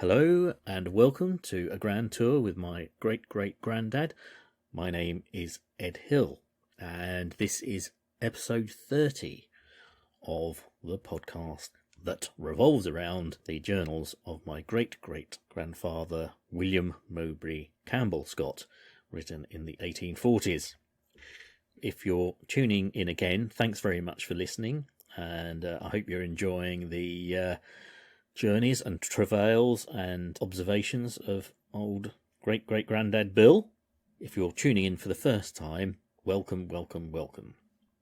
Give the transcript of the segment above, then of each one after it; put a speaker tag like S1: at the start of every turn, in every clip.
S1: Hello and welcome to a grand tour with my great-great-granddad. My name is Ed Hill and this is episode 30 of the podcast that revolves around the journals of my great-great-grandfather William Mowbray Campbell Scott, written in the 1840s. If you're tuning in again, thanks very much for listening, and I hope you're enjoying the journeys and travails and observations of old great-great-granddad Bill. If you're tuning in for the first time, welcome.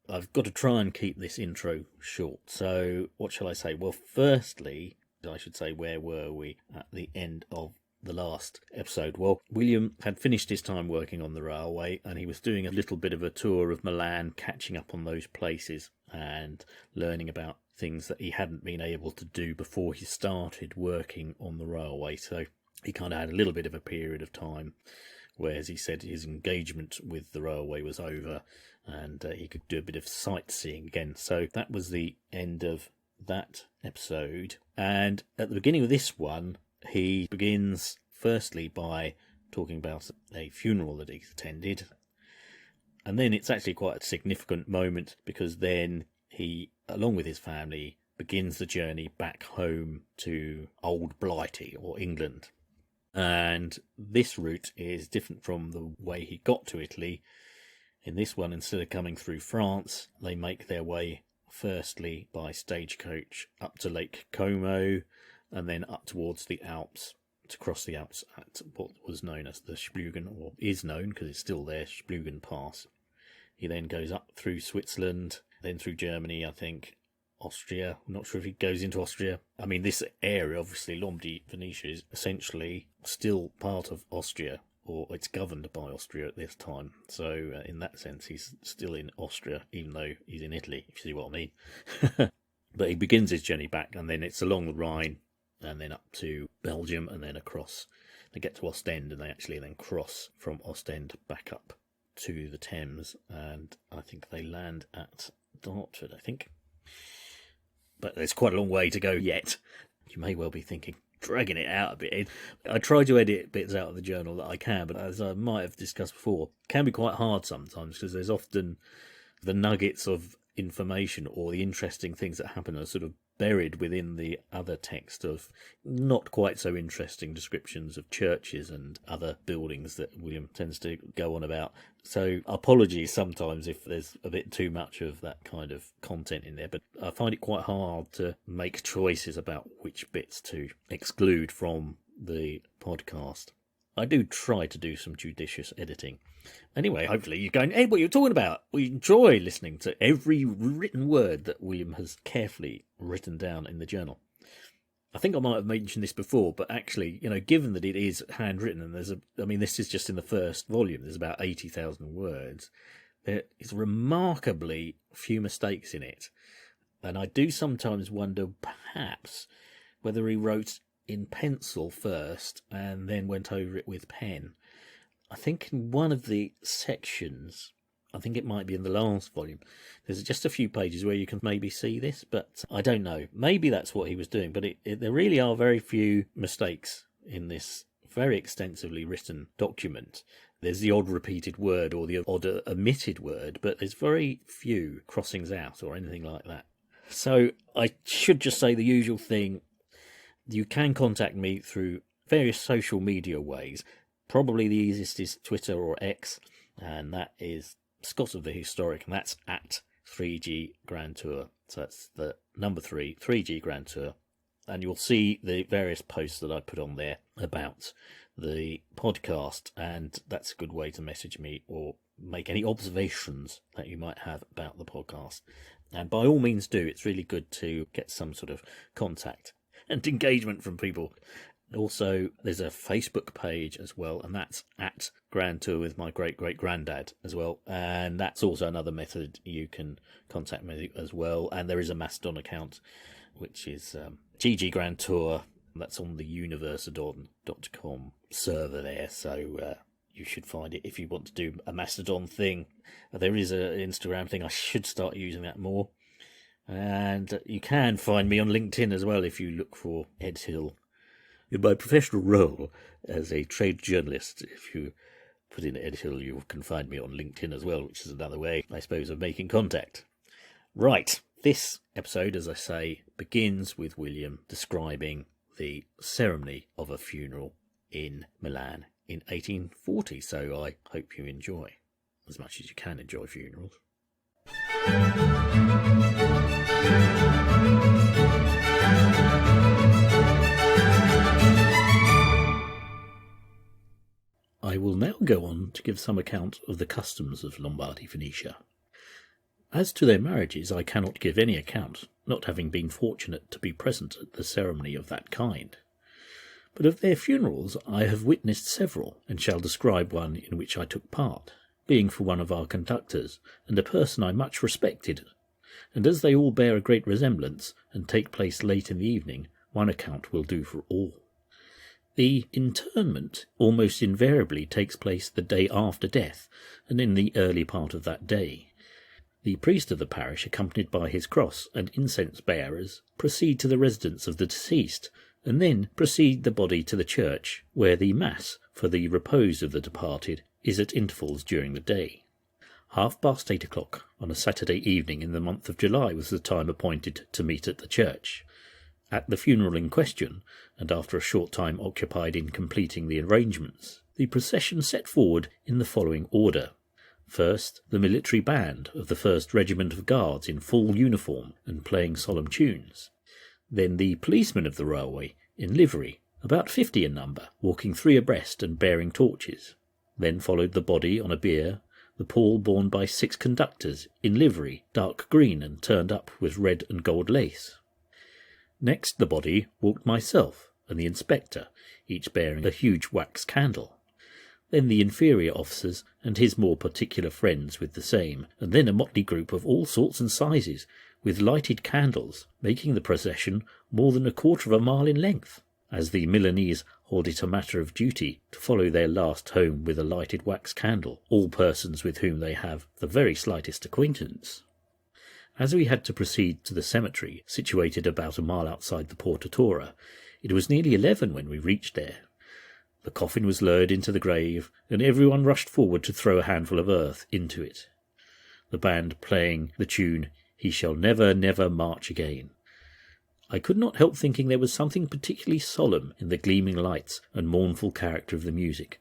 S1: I've got to try and keep this intro short, so what shall I say? Well, firstly, I should say, where were we at the end of the last episode? Well, William had finished his time working on the railway and he was doing a little bit of a tour of Milan, catching up on those places and learning about things that he hadn't been able to do before he started working on the railway. So he kind of had a little bit of a period of time where, as he said, his engagement with the railway was over and he could do a bit of sightseeing again. So that was the end of that episode. And at the beginning of this one, he begins firstly by talking about a funeral that he attended. And then it's actually quite a significant moment because then he, along with his family, begins the journey back home to Old Blighty, or England. And this route is different from the way he got to Italy. In this one, instead of coming through France, they make their way firstly by stagecoach up to Lake Como and then up towards the Alps, to cross the Alps at what was known as the Splugen, or is known because it's still there, Splugen Pass. He then goes up through Switzerland, then through Germany, I think, Austria. I'm not sure if he goes into Austria. I mean, this area, obviously, Lombardy, Venetia, is essentially still part of Austria, or it's governed by Austria at this time. So, in that sense, he's still in Austria, even though he's in Italy, if you see what I mean. But he begins his journey back, and then it's along the Rhine, and then up to Belgium, and then across. They get to Ostend, and they actually then cross from Ostend back up to the Thames, and I think they land at Dartford, I think. But there's quite a long way to go yet. You may well be thinking, dragging it out a bit. I try to edit bits out of the journal that I can, but as I might have discussed before, it can be quite hard sometimes because there's often the nuggets of information or the interesting things that happen are sort of buried within the other text of not quite so interesting descriptions of churches and other buildings that William tends to go on about. So apologies sometimes if there's a bit too much of that kind of content in there, but I find it quite hard to make choices about which bits to exclude from the podcast. I do try to do some judicious editing. Anyway, hopefully you're going, hey, what are you talking about? We enjoy listening to every written word that William has carefully written down in the journal. I think I might have mentioned this before, but actually, given that it is handwritten, and this is just in the first volume, there's about 80,000 words, there is remarkably few mistakes in it. And I do sometimes wonder, perhaps, whether he wrote in pencil first and then went over it with pen. I think in one of the sections, I think it might be in the last volume, there's just a few pages where you can maybe see this, but I don't know. Maybe that's what he was doing, but there really are very few mistakes in this very extensively written document. There's the odd repeated word or the odd omitted word, but there's very few crossings out or anything like that. So I should just say the usual thing. You can contact me through various social media ways. Probably the easiest is Twitter or X, and that is Scott of the Historic, and that's at 3G Grand Tour. So that's the number 3G Grand Tour. And you'll see the various posts that I put on there about the podcast, and that's a good way to message me or make any observations that you might have about the podcast. And by all means do. It's really good to get some sort of contact and engagement from people. Also, there's a Facebook page as well, and that's at Grand Tour with my great-great-granddad as well. And that's also another method you can contact me as well. And there is a Mastodon account, which is GG Grand Tour. That's on the universadon.com server there, so you should find it if you want to do a Mastodon thing. There is an Instagram thing. I should start using that more. And you can find me on LinkedIn as well if you look for Ed Hill. In my professional role as a trade journalist, if you put in Ed Hill, you can find me on LinkedIn as well, which is another way, I suppose, of making contact. Right, this episode, as I say, begins with William describing the ceremony of a funeral in Milan in 1840, so I hope you enjoy, as much as you can enjoy funerals. I will now go on to give some account of the customs of Lombardy Venetia. As to their marriages, I cannot give any account, not having been fortunate to be present at the ceremony of that kind. But of their funerals I have witnessed several, and shall describe one in which I took part, being for one of our conductors, and a person I much respected. And as they all bear a great resemblance, and take place late in the evening, one account will do for all. The interment almost invariably takes place the day after death, and in the early part of that day. The priest of the parish, accompanied by his cross and incense bearers, proceed to the residence of the deceased, and then proceed the body to the church, where the mass for the repose of the departed is at intervals during the day. 8:30 on a Saturday evening in the month of July was the time appointed to meet at the church. At the funeral in question, and after a short time occupied in completing the arrangements, the procession set forward in the following order. First, the military band of the 1st Regiment of Guards in full uniform and playing solemn tunes. Then the policemen of the railway in livery, about 50 in number, walking 3 abreast and bearing torches. Then followed the body on a bier, the pall borne by 6 conductors in livery, dark green and turned up with red and gold lace. Next the body walked myself and the inspector, each bearing a huge wax candle. Then the inferior officers and his more particular friends with the same, and then a motley group of all sorts and sizes, with lighted candles, making the procession more than 1/4 mile in length, as the Milanese hold it a matter of duty to follow their last home with a lighted wax candle, all persons with whom they have the very slightest acquaintance. As we had to proceed to the cemetery, situated about a mile outside the Porta Torre, it was nearly 11 when we reached there. The coffin was lowered into the grave, and everyone rushed forward to throw a handful of earth into it, the band playing the tune, "He Shall Never, Never March Again." I could not help thinking there was something particularly solemn in the gleaming lights and mournful character of the music,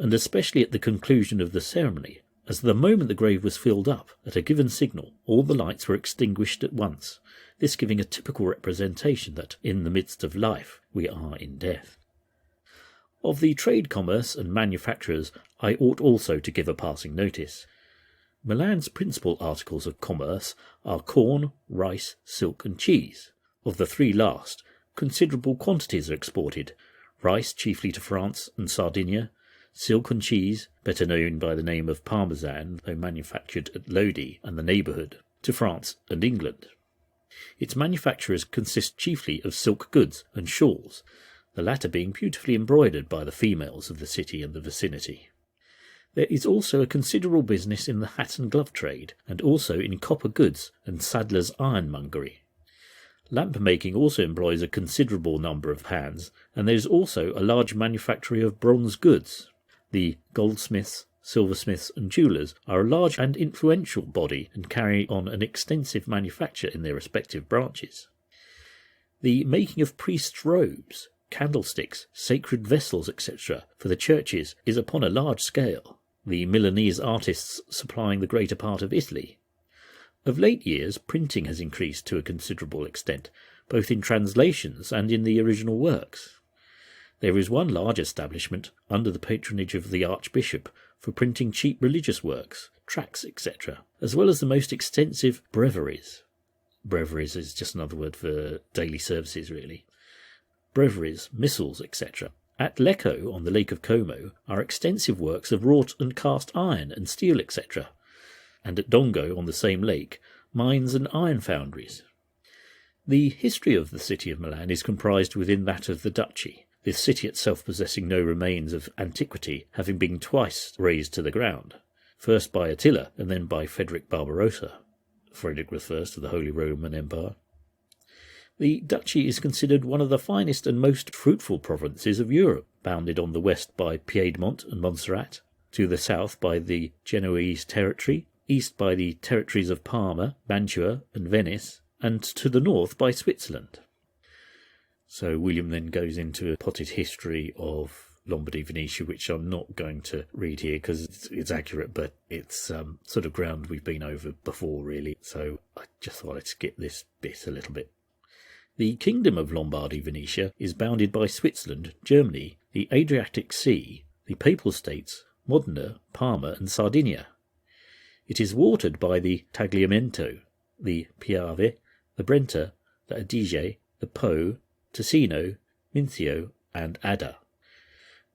S1: and especially at the conclusion of the ceremony, as the moment the grave was filled up, at a given signal, all the lights were extinguished at once, this giving a typical representation that, in the midst of life, we are in death. Of the trade commerce and manufacturers I ought also to give a passing notice. Milan's principal articles of commerce are corn, rice, silk, and cheese. Of the 3 last, considerable quantities are exported, rice chiefly to France and Sardinia, silk and cheese, better known by the name of Parmesan, though manufactured at Lodi and the neighbourhood, to France and England. Its manufacturers consist chiefly of silk goods and shawls, the latter being beautifully embroidered by the females of the city and the vicinity. There is also a considerable business in the hat and glove trade, and also in copper goods and saddler's ironmongery. Lamp-making also employs a considerable number of hands, and there is also a large manufactory of bronze goods. The goldsmiths, silversmiths, and jewellers are a large and influential body, and carry on an extensive manufacture in their respective branches. The making of priests' robes, candlesticks, sacred vessels, etc., for the churches is upon a large scale, the Milanese artists supplying the greater part of Italy. Of late years, printing has increased to a considerable extent, both in translations and in the original works. There is one large establishment, under the patronage of the Archbishop, for printing cheap religious works, tracts, etc., as well as the most extensive breviaries. Breviaries is just another word for daily services, really. Breviaries, missals, etc. At Lecco, on the Lake of Como, are extensive works of wrought and cast iron and steel, etc., and at Dongo, on the same lake, mines and iron foundries. The history of the city of Milan is comprised within that of the duchy, this city itself possessing no remains of antiquity, having been twice razed to the ground, first by Attila and then by Frederick Barbarossa, Frederick I of the Holy Roman Empire. The duchy is considered one of the finest and most fruitful provinces of Europe, bounded on the west by Piedmont and Montserrat, to the south by the Genoese territory, east by the territories of Parma, Mantua and Venice, and to the north by Switzerland. So William then goes into a potted history of Lombardy, Venetia, which I'm not going to read here because it's accurate, but it's sort of ground we've been over before, really. So I just thought I'd skip this bit a little bit. The Kingdom of Lombardy, Venetia is bounded by Switzerland, Germany, the Adriatic Sea, the Papal States, Modena, Parma and Sardinia. It is watered by the Tagliamento, the Piave, the Brenta, the Adige, the Po, Ticino, Mincio and Adda.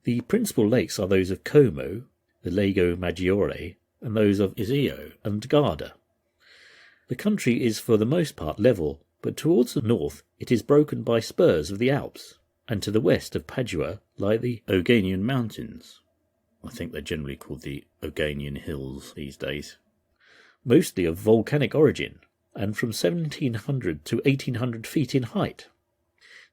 S1: The principal lakes are those of Como, the Lago Maggiore, and those of Iseo and Garda. The country is for the most part level, but towards the north it is broken by spurs of the Alps, and to the west of Padua lie the Oganian Mountains. I think they're generally called the Oganian Hills these days. Mostly of volcanic origin, and from 1700 to 1800 feet in height.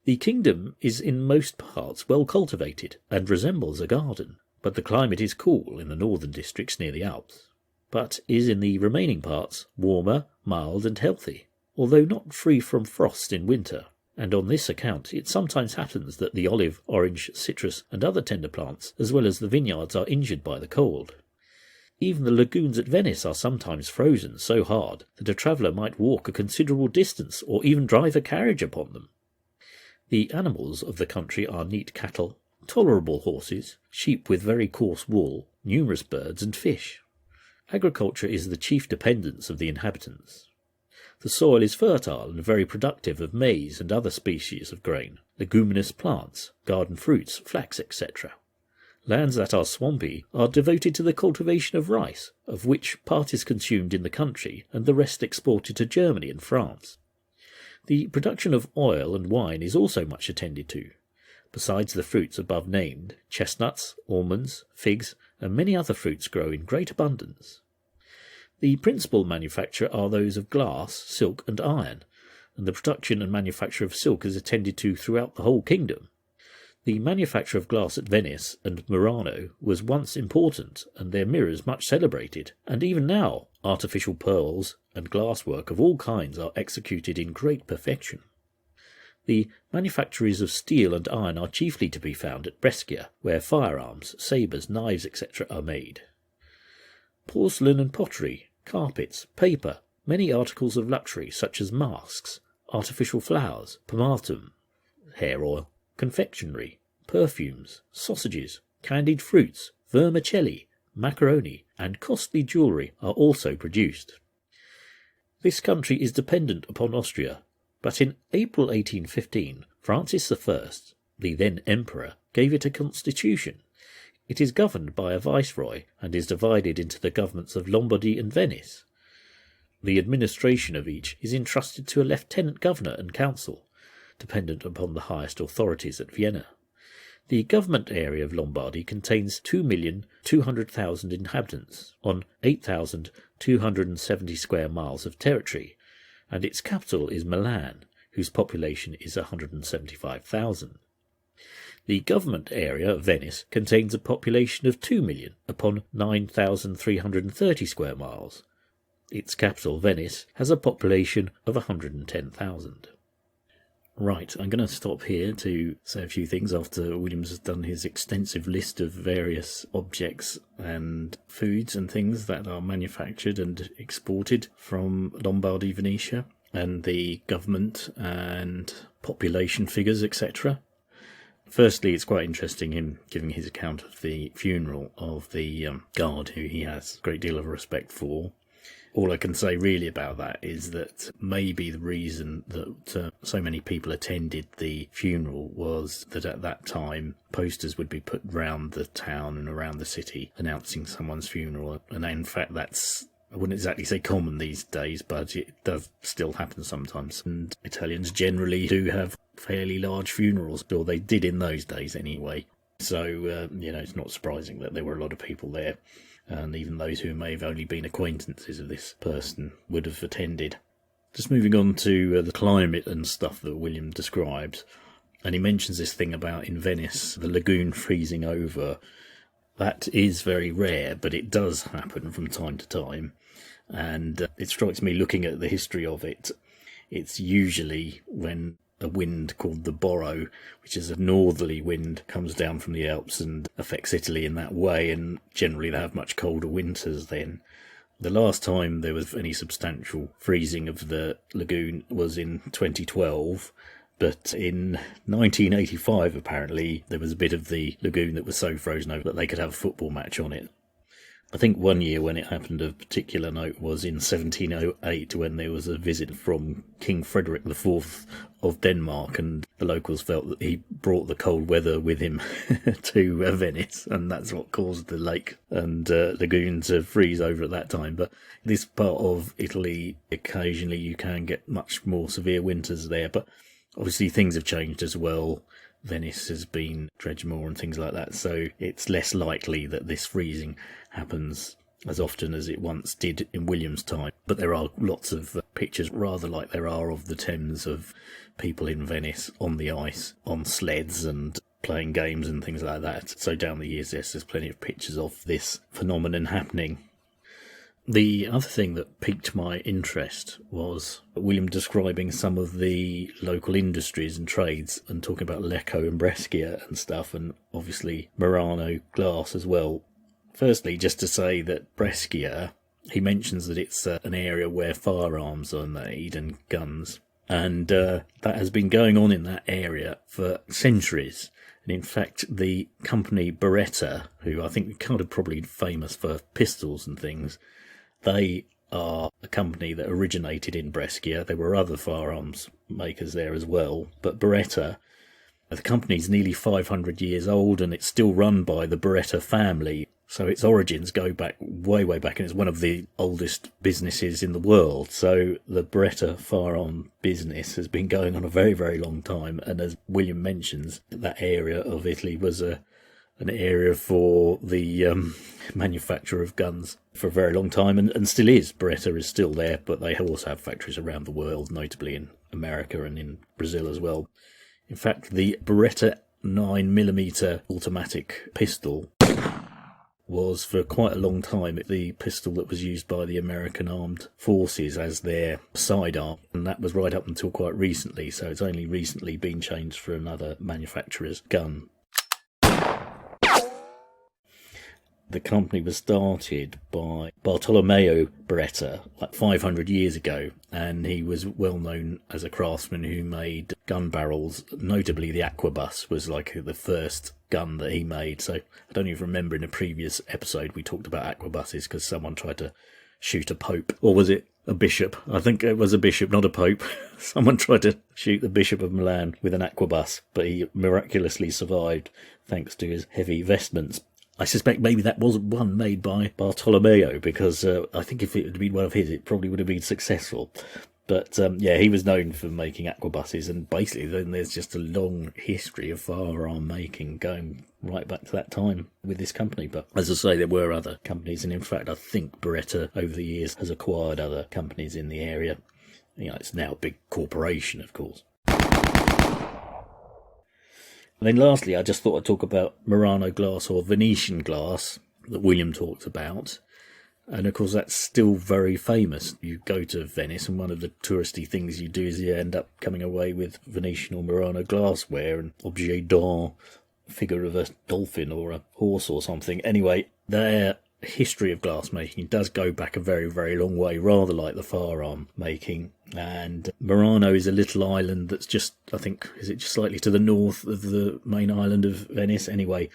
S1: The kingdom is in most parts well cultivated and resembles a garden, but the climate is cool in the northern districts near the Alps, but is in the remaining parts warmer, mild and healthy, although not free from frost in winter, and on this account it sometimes happens that the olive, orange, citrus and other tender plants, as well as the vineyards, are injured by the cold. Even the lagoons at Venice are sometimes frozen so hard that a traveller might walk a considerable distance or even drive a carriage upon them. The animals of the country are neat cattle, tolerable horses, sheep with very coarse wool, numerous birds and fish. Agriculture is the chief dependence of the inhabitants. The soil is fertile and very productive of maize and other species of grain, leguminous plants, garden fruits, flax, etc. Lands that are swampy are devoted to the cultivation of rice, of which part is consumed in the country and the rest exported to Germany and France. The production of oil and wine is also much attended to. Besides the fruits above named, chestnuts, almonds, figs, and many other fruits grow in great abundance. The principal manufacture are those of glass, silk, and iron, and the production and manufacture of silk is attended to throughout the whole kingdom. The manufacture of glass at Venice and Murano was once important, and their mirrors much celebrated, and even now artificial pearls and glasswork of all kinds are executed in great perfection. The manufactories of steel and iron are chiefly to be found at Brescia, where firearms, sabres, knives, etc. are made. Porcelain and pottery, carpets, paper, many articles of luxury such as masks, artificial flowers, pomatum, hair oil, confectionery, perfumes, sausages, candied fruits, vermicelli, macaroni, and costly jewellery are also produced. This country is dependent upon Austria, but in April 1815 Francis I, the then Emperor, gave it a constitution. It is governed by a viceroy and is divided into the governments of Lombardy and Venice. The administration of each is entrusted to a lieutenant governor and council, dependent upon the highest authorities at Vienna. The government area of Lombardy contains 2,200,000 inhabitants on 8,270 square miles of territory, and its capital is Milan, whose population is 175,000. The government area of Venice contains a population of 2 million upon 9,330 square miles. Its capital, Venice, has a population of 110,000. Right, I'm going to stop here to say a few things after Williams has done his extensive list of various objects and foods and things that are manufactured and exported from Lombardy, Venetia, and the government and population figures, etc. Firstly, it's quite interesting him giving his account of the funeral of the guard who he has a great deal of respect for. All I can say really about that is that maybe the reason that so many people attended the funeral was that at that time posters would be put round the town and around the city announcing someone's funeral. And in fact, that's, I wouldn't exactly say common these days, but it does still happen sometimes. And Italians generally do have fairly large funerals, or they did in those days anyway. So, it's not surprising that there were a lot of people there. And even those who may have only been acquaintances of this person would have attended. Just moving on to the climate and stuff that William describes, and he mentions this thing about in Venice, the lagoon freezing over. That is very rare, but it does happen from time to time, and it strikes me looking at the history of it, it's usually when a wind called the Boro, which is a northerly wind, comes down from the Alps and affects Italy in that way, and generally they have much colder winters then. The last time there was any substantial freezing of the lagoon was in 2012, but in 1985 apparently there was a bit of the lagoon that was so frozen over that they could have a football match on it. I think one year when it happened of particular note was in 1708, when there was a visit from King Frederick IV of Denmark, and the locals felt that he brought the cold weather with him to Venice, and that's what caused the lake and lagoon to freeze over at that time. But this part of Italy, occasionally you can get much more severe winters there, but obviously things have changed as well. Venice has been dredged more and things like that, so it's less likely that this freezing happens as often as it once did in William's time. But there are lots of pictures, rather like there are of the Thames, of people in Venice on the ice, on sleds and playing games and things like that. So down the years, yes, there's plenty of pictures of this phenomenon happening. The other thing that piqued my interest was William describing some of the local industries and trades and talking about Lecco and Brescia and stuff, and obviously Murano glass as well. Firstly, just to say that Brescia, he mentions that it's an area where firearms are made and guns, and that has been going on in that area for centuries. And in fact, the company Beretta, who I think are kind of probably famous for pistols and things, they are a company that originated in Brescia. There were other firearms makers there as well, but Beretta, the company's nearly 500 years old, and it's still run by the Beretta family. So its origins go back, way back, and it's one of the oldest businesses in the world. So the Beretta firearm business has been going on a very, very long time. And as William mentions, that area of Italy was an area for the manufacture of guns for a very long time, and still is. Beretta is still there, but they also have factories around the world, notably in America and in Brazil as well. In fact, the Beretta 9mm automatic pistol was for quite a long time the pistol that was used by the American Armed Forces as their sidearm, and that was right up until quite recently, so it's only recently been changed for another manufacturer's gun. The company was started by Bartolomeo Beretta like 500 years ago, and he was well known as a craftsman who made gun barrels. Notably, the Aquabus was like the first gun that he made. So I don't even remember, in a previous episode we talked about Aquabuses because someone tried to shoot a pope, or was it a bishop? I think it was a bishop, not a pope. Someone tried to shoot the Bishop of Milan with an Aquabus, but he miraculously survived thanks to his heavy vestments. I suspect maybe that was one made by Bartolomeo, because I think if it had been one of his, it probably would have been successful. But yeah, he was known for making Aquabuses, and basically then there's just a long history of firearm making going right back to that time with this company. But as I say, there were other companies, and in fact I think Beretta over the years has acquired other companies in the area. You know, it's now a big corporation, of course. And then lastly, I just thought I'd talk about Murano glass, or Venetian glass, that William talked about. And of course that's still very famous. You go to Venice and one of the touristy things you do is you end up coming away with Venetian or Murano glassware and objet d'art, figure of a dolphin or a horse or something. Anyway, their history of glass making does go back a very, very long way, rather like the firearm making. And Murano is a little island that's just, I think, is it just slightly to the north of the main island of Venice? Anyway,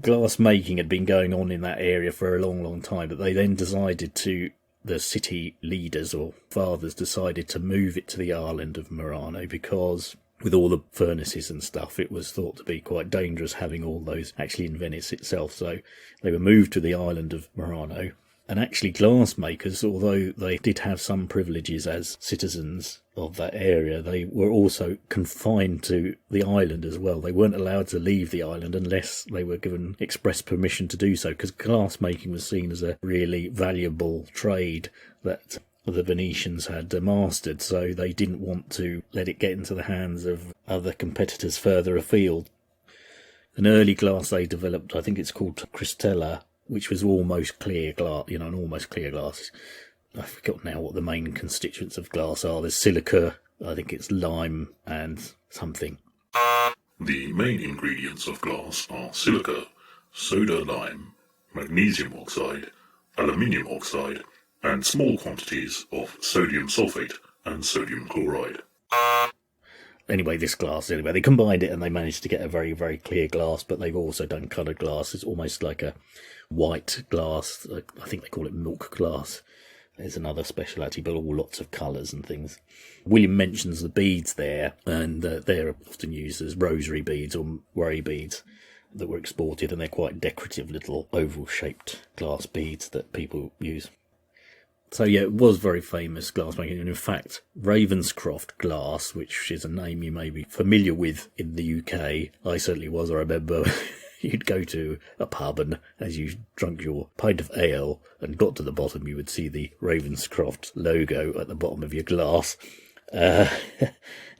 S1: glass making had been going on in that area for a long, long time, but they then the city leaders or fathers decided to move it to the island of Murano, because with all the furnaces and stuff, it was thought to be quite dangerous having all those actually in Venice itself. So they were moved to the island of Murano. And actually glass makers, although they did have some privileges as citizens of that area, they were also confined to the island as well. They weren't allowed to leave the island unless they were given express permission to do so, because glass making was seen as a really valuable trade that the Venetians had mastered, so they didn't want to let it get into the hands of other competitors further afield. An early glass they developed, I think it's called Cristella, which was almost clear glass, an almost clear glass. I forgot now what the main constituents of glass are. There's silica, I think it's lime and something.
S2: The main ingredients of glass are silica, soda lime, magnesium oxide, aluminium oxide, and small quantities of sodium sulfate and sodium chloride.
S1: Anyway, they combined it and they managed to get a very, very clear glass, but they've also done coloured glass. It's almost like a white glass. I think they call it milk glass. There's another speciality, but all lots of colours and things. William mentions the beads there, and they're often used as rosary beads or worry beads that were exported, and they're quite decorative little oval-shaped glass beads that people use. So yeah, it was very famous glassmaking, and in fact, Ravenscroft glass, which is a name you may be familiar with in the UK, I certainly was. I remember you'd go to a pub, and as you drank your pint of ale and got to the bottom, you would see the Ravenscroft logo at the bottom of your glass.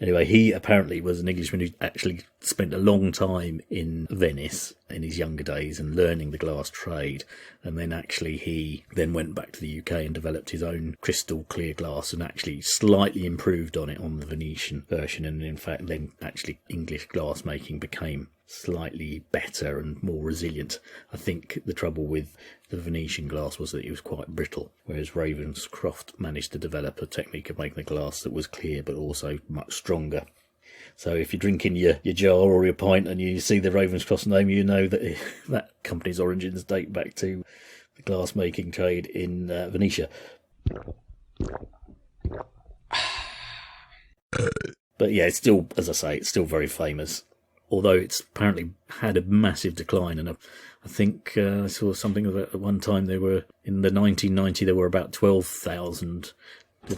S1: Anyway, he apparently was an Englishman who actually spent a long time in Venice in his younger days and learning the glass trade, and then he went back to the UK and developed his own crystal clear glass and actually slightly improved on it on the Venetian version, and in fact then actually English glass making became slightly better and more resilient. I think the trouble with the Venetian glass was that it was quite brittle, whereas Ravenscroft managed to develop a technique of making the glass that was clear but also much stronger. So if you're drinking your jar or your pint and you see the Ravenscroft name, you know that that company's origins date back to the glass making trade in Venetia. But yeah, it's still, as I say, it's still very famous. Although it's apparently had a massive decline, and I think I saw something about at one time in the 1990 there were about 12,000.
S3: I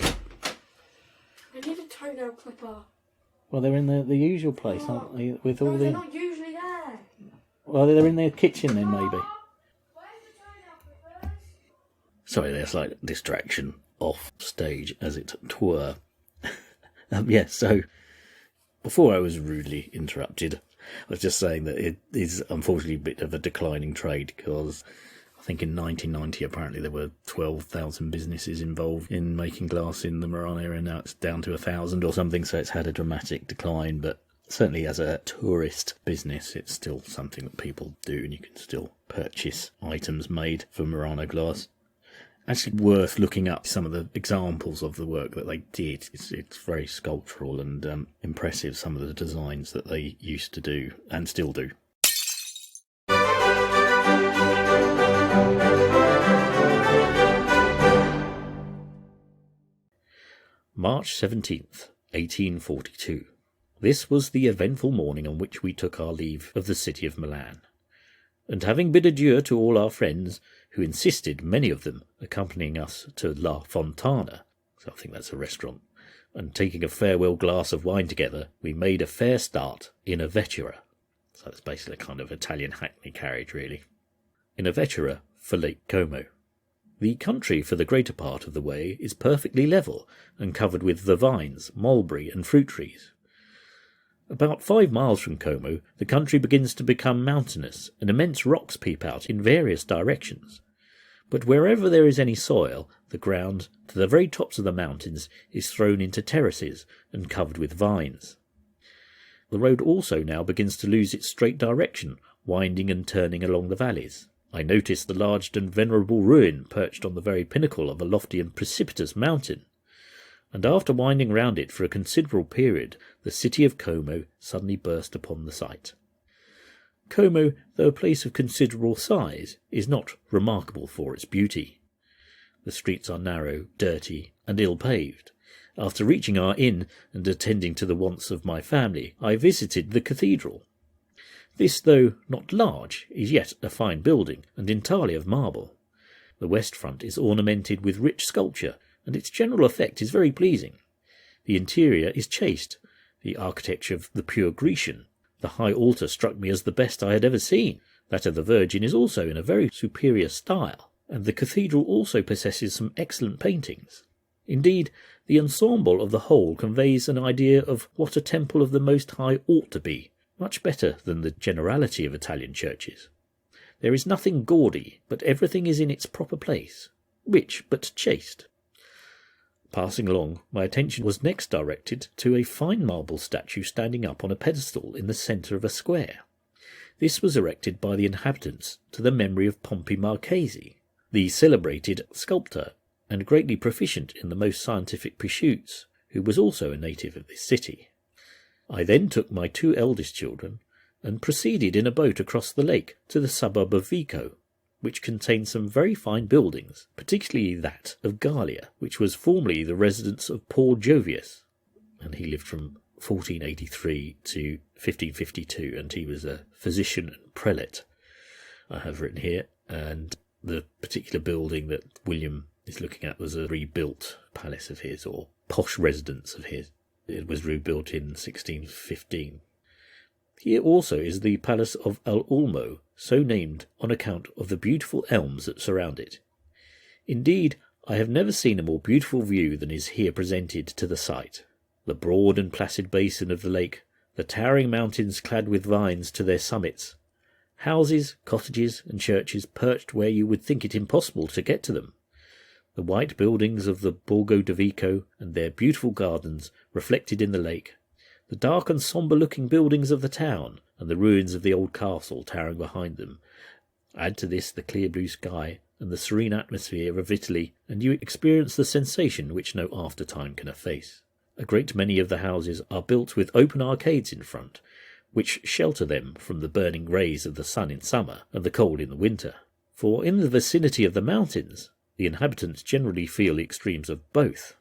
S3: need a toenail clipper.
S1: Well, they're in the usual place, aren't they? With all
S3: they're not usually there.
S1: Well, they're in their kitchen then, maybe.
S3: Where's the toenail clippers?
S1: Sorry, there's like distraction off stage, as it were. So before I was rudely interrupted, I was just saying that it is unfortunately a bit of a declining trade, because I think in 1990 apparently there were 12,000 businesses involved in making glass in the Milan area. Now it's down to 1,000 or something, so it's had a dramatic decline. But certainly as a tourist business, it's still something that people do, and you can still purchase items made from Murano glass. Actually worth looking up some of the examples of the work that they did. It's very sculptural and impressive, some of the designs that they used to do and still do. March 17th, 1842. This was the eventful morning on which we took our leave of the city of Milan. And having bid adieu to all our friends, who insisted, many of them, accompanying us to La Fontana, so I think that's a restaurant, and taking a farewell glass of wine together, we made a fair start in a vettura. So it's basically a kind of Italian hackney carriage, really. In a vettura for Lake Como. The country for the greater part of the way is perfectly level and covered with the vines, mulberry and fruit trees. About 5 miles from Como, the country begins to become mountainous, and immense rocks peep out in various directions. But wherever there is any soil, the ground, to the very tops of the mountains, is thrown into terraces and covered with vines. The road also now begins to lose its straight direction, winding and turning along the valleys. I noticed the large and venerable ruin perched on the very pinnacle of a lofty and precipitous mountain. And after winding round it for a considerable period, the city of Como suddenly burst upon the sight. Como, though a place of considerable size, is not remarkable for its beauty. The streets are narrow, dirty, and ill-paved. After reaching our inn and attending to the wants of my family, I visited the cathedral. This, though not large, is yet a fine building, and entirely of marble. The west front is ornamented with rich sculpture, and its general effect is very pleasing. The interior is chaste, the architecture of the pure Grecian. The high altar struck me as the best I had ever seen. That of the Virgin is also in a very superior style, and the cathedral also possesses some excellent paintings. Indeed, the ensemble of the whole conveys an idea of what a temple of the Most High ought to be, much better than the generality of Italian churches. There is nothing gaudy, but everything is in its proper place, rich but chaste. Passing along, my attention was next directed to a fine marble statue standing up on a pedestal in the centre of a square. This was erected by the inhabitants to the memory of Pompey Marchese, the celebrated sculptor and greatly proficient in the most scientific pursuits, who was also a native of this city. I then took my 2 eldest children and proceeded in a boat across the lake to the suburb of Vico, which contained some very fine buildings, particularly that of Gallia, which was formerly the residence of Paul Jovius, and he lived from 1483 to 1552, and he was a physician and prelate, I have written here, and the particular building that William is looking at was a rebuilt palace of his, or posh residence of his. It was rebuilt in 1615. Here also is the Palace of Al Olmo, so named on account of the beautiful elms that surround it. Indeed, I have never seen a more beautiful view than is here presented to the sight. The broad and placid basin of the lake, the towering mountains clad with vines to their summits, houses, cottages, and churches perched where you would think it impossible to get to them, the white buildings of the Borgo di Vico and their beautiful gardens reflected in the lake, the dark and sombre-looking buildings of the town, and the ruins of the old castle towering behind them. Add to this the clear blue sky and the serene atmosphere of Italy, and you experience the sensation which no after-time can efface. A great many of the houses are built with open arcades in front, which shelter them from the burning rays of the sun in summer and the cold in the winter. For in the vicinity of the mountains, the inhabitants generally feel the extremes of both.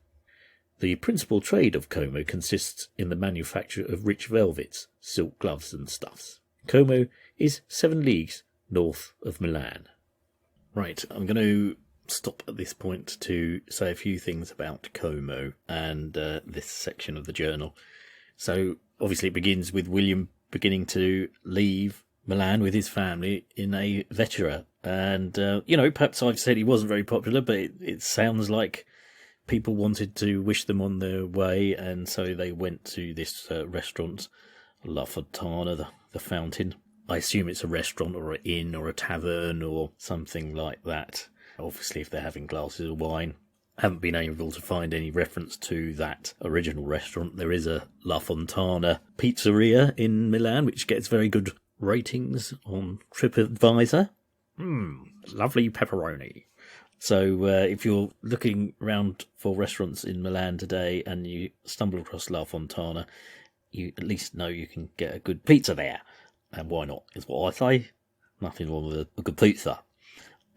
S1: The principal trade of Como consists in the manufacture of rich velvets, silk gloves and stuffs. Como is 7 leagues north of Milan. Right, I'm going to stop at this point to say a few things about Como and this section of the journal. So, obviously it begins with William beginning to leave Milan with his family in a vettura. And, perhaps I've said he wasn't very popular, but it sounds like people wanted to wish them on their way, and so they went to this restaurant, La Fontana, the fountain. I assume it's a restaurant or an inn or a tavern or something like that. Obviously, if they're having glasses of wine. Haven't been able to find any reference to that original restaurant. There is a La Fontana pizzeria in Milan, which gets very good ratings on TripAdvisor. Lovely pepperoni. So if you're looking around for restaurants in Milan today and you stumble across La Fontana, you at least know you can get a good pizza there. And why not, is what I say. Nothing wrong with a good pizza.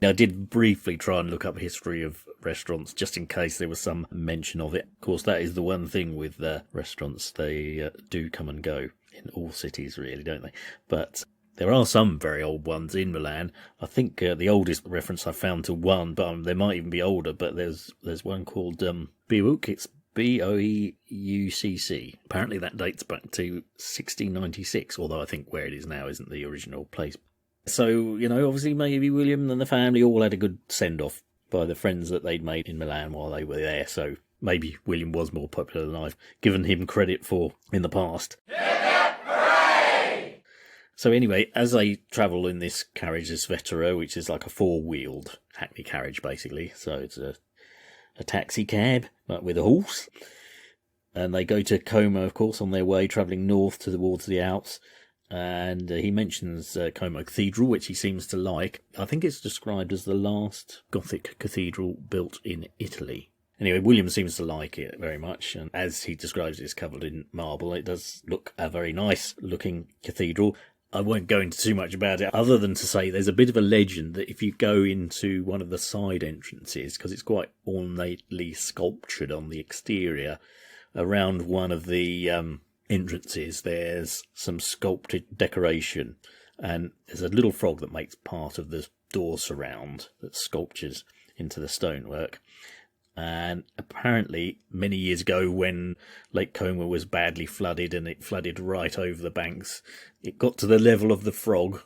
S1: Now, I did briefly try and look up history of restaurants, just in case there was some mention of it. Of course, that is the one thing with restaurants. They do come and go in all cities, really, don't they? But there are some very old ones in Milan. I think the oldest reference I found to one, but they might even be older, but there's one called Beuc. It's Beucc. Apparently that dates back to 1696, although I think where it is now isn't the original place. So, obviously maybe William and the family all had a good send-off by the friends that they'd made in Milan while they were there, so maybe William was more popular than I've given him credit for in the past. So anyway, as they travel in this carriage, this vettura, which is like a 4-wheeled hackney carriage basically, so it's a taxi cab, but with a horse, and they go to Como, of course, on their way, travelling north towards the Alps. And he mentions Como Cathedral, which he seems to like. I think it's described as the last Gothic cathedral built in Italy. Anyway, William seems to like it very much, and as he describes it, it's covered in marble. It does look a very nice-looking cathedral. I won't go into too much about it, other than to say there's a bit of a legend that if you go into one of the side entrances, because it's quite ornately sculptured on the exterior, around one of the entrances there's some sculpted decoration, and there's a little frog that makes part of the door surround that sculptures into the stonework. And apparently many years ago, when Lake Como was badly flooded and it flooded right over the banks, it got to the level of the frog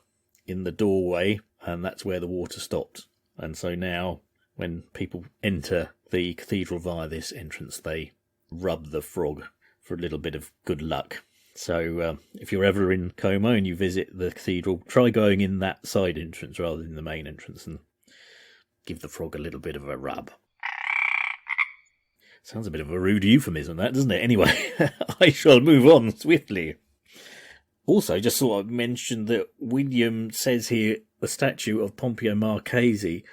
S1: in the doorway, and that's where the water stopped. And so now when people enter the cathedral via this entrance, they rub the frog for a little bit of good luck. So if you're ever in Como and you visit the cathedral, try going in that side entrance rather than the main entrance and give the frog a little bit of a rub. Sounds a bit of a rude euphemism, that, doesn't it? Anyway, I shall move on swiftly. Also, just thought I'd mention that William says here the statue of Pompeo Marchese.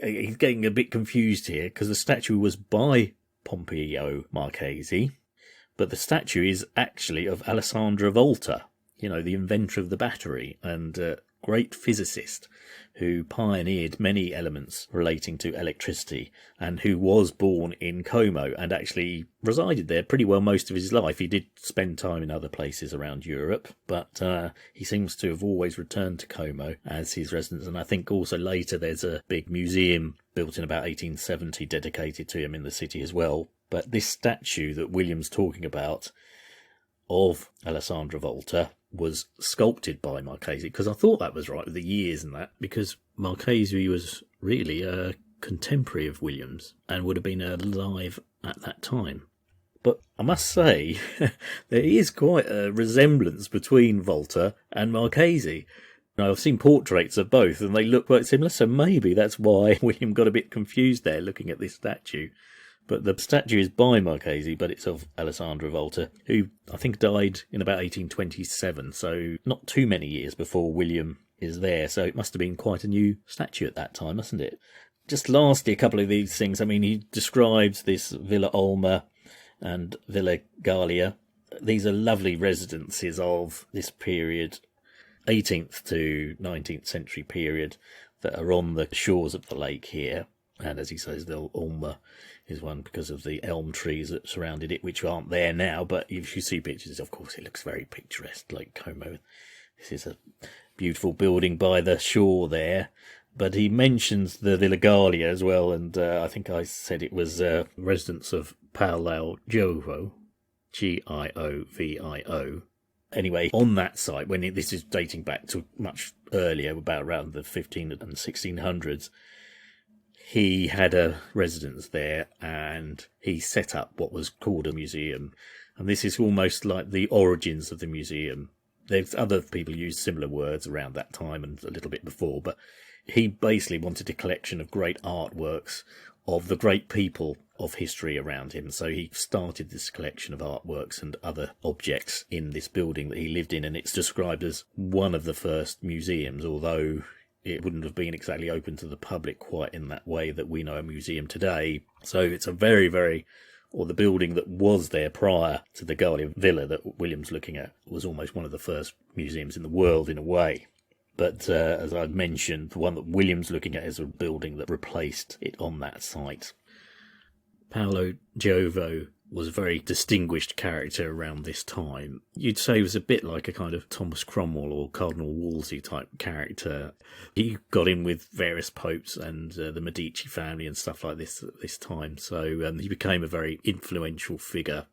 S1: He's getting a bit confused here because the statue was by Pompeo Marchese, but the statue is actually of Alessandro Volta, the inventor of the battery and great physicist who pioneered many elements relating to electricity and who was born in Como and actually resided there pretty well most of his life. He did spend time in other places around Europe, but he seems to have always returned to Como as his residence. And I think also later there's a big museum built in about 1870 dedicated to him in the city as well. But this statue that William's talking about of Alessandro Volta was sculpted by Marchese, because I thought that was right with the years and that, because Marchese was really a contemporary of William's and would have been alive at that time. But I must say, there is quite a resemblance between Volta and Marchese. Now, I've seen portraits of both and they look quite similar, so maybe that's why William got a bit confused there looking at this statue. But the statue is by Marchese, but it's of Alessandro Volta, who I think died in about 1827, so not too many years before William is there. So it must have been quite a new statue at that time, mustn't it? Just lastly, a couple of these things. I mean, he describes this Villa Olma and Villa Gallia. These are lovely residences of this period, 18th to 19th century period, that are on the shores of the lake here. And as he says, the Olma is one because of the elm trees that surrounded it, which aren't there now. But if you see pictures, of course, it looks very picturesque, like Como. This is a beautiful building by the shore there. But he mentions the Villa Gallia as well, and I think I said it was residence of Paolo Giovio, Giovio. Anyway, on that site, this is dating back to much earlier, about around the 15 and 1600s, he had a residence there and he set up what was called a museum. And this is almost like the origins of the museum. There's other people who used similar words around that time and a little bit before, but he basically wanted a collection of great artworks of the great people of history around him. So he started this collection of artworks and other objects in this building that he lived in, and it's described as one of the first museums, although it wouldn't have been exactly open to the public quite in that way that we know a museum today. So it's a the building that was there prior to the Gallia Villa that William's looking at was almost one of the first museums in the world in a way. But as I've mentioned, the one that William's looking at is a building that replaced it on that site. Paolo Giovio was a very distinguished character around this time. You'd say he was a bit like a kind of Thomas Cromwell or Cardinal Wolsey type character. He got in with various popes and the Medici family and stuff like this at this time. So he became a very influential figure.